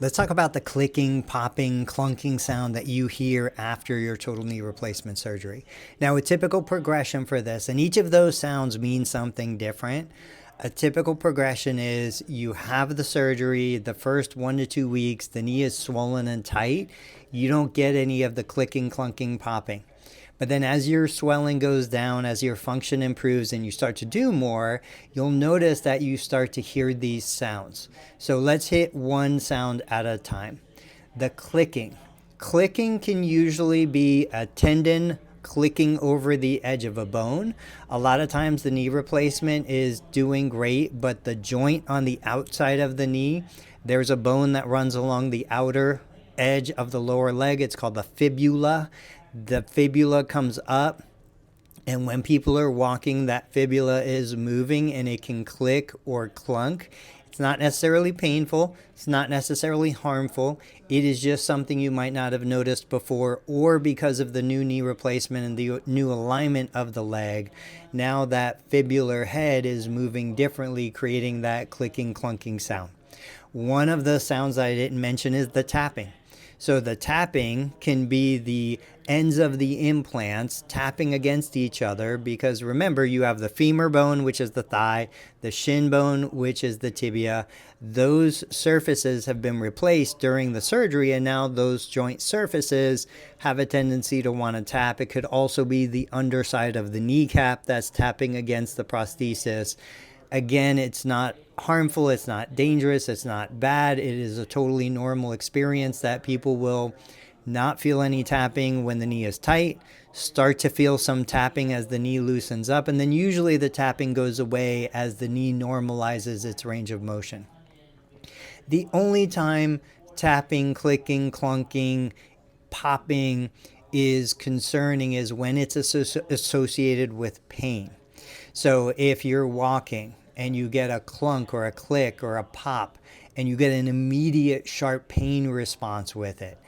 Let's talk about the clicking, popping, clunking sound that you hear after your total knee replacement surgery. Now, a typical progression for this, and each of those sounds means something different. A typical progression is you have the surgery, the first 1 to 2 weeks, the knee is swollen and tight. You don't get any of the clicking, clunking, popping. But then as your swelling goes down, as your function improves and you start to do more, you'll notice that you start to hear these sounds. So let's hit one sound at a time. The clicking. Clicking can usually be a tendon clicking over the edge of a bone. A lot of times the knee replacement is doing great, but the joint on the outside of the knee, there's a bone that runs along the outer edge of the lower leg. It's called the fibula. The fibula comes up, and when people are walking, that fibula is moving and it can click or clunk. It's not necessarily painful. It's not necessarily harmful. It is just something you might not have noticed before, or because of the new knee replacement and the new alignment of the leg, now that fibular head is moving differently, creating that clicking, clunking sound. One of the sounds I didn't mention is the tapping. So the tapping can be the ends of the implants tapping against each other, because remember, you have the femur bone, which is the thigh, the shin bone, which is the tibia. Those surfaces have been replaced during the surgery, and now those joint surfaces have a tendency to want to tap. It could also be the underside of the kneecap that's tapping against the prosthesis. Again, it's not harmful, it's not dangerous, it's not bad. It is a totally normal experience that people will not feel any tapping when the knee is tight, start to feel some tapping as the knee loosens up, and then usually the tapping goes away as the knee normalizes its range of motion. The only time tapping, clicking, clunking, popping is concerning is when it's associated with pain. So if you're walking and you get a clunk or a click or a pop and you get an immediate sharp pain response with it,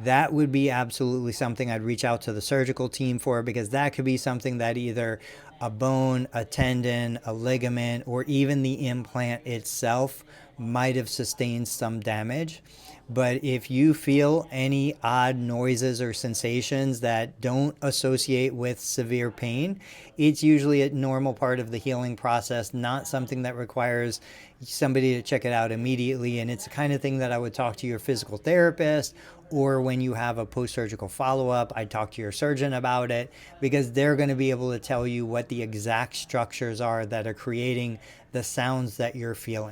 that would be absolutely something I'd reach out to the surgical team for, because that could be something that either a bone, a tendon, a ligament, or even the implant itself might have sustained some damage. But if you feel any odd noises or sensations that don't associate with severe pain, it's usually a normal part of the healing process, not something that requires somebody to check it out immediately. And it's the kind of thing that I would talk to your physical therapist, or when you have a post-surgical follow-up, I'd talk to your surgeon about it, because they're going to be able to tell you what the exact structures are that are creating the sounds that you're feeling.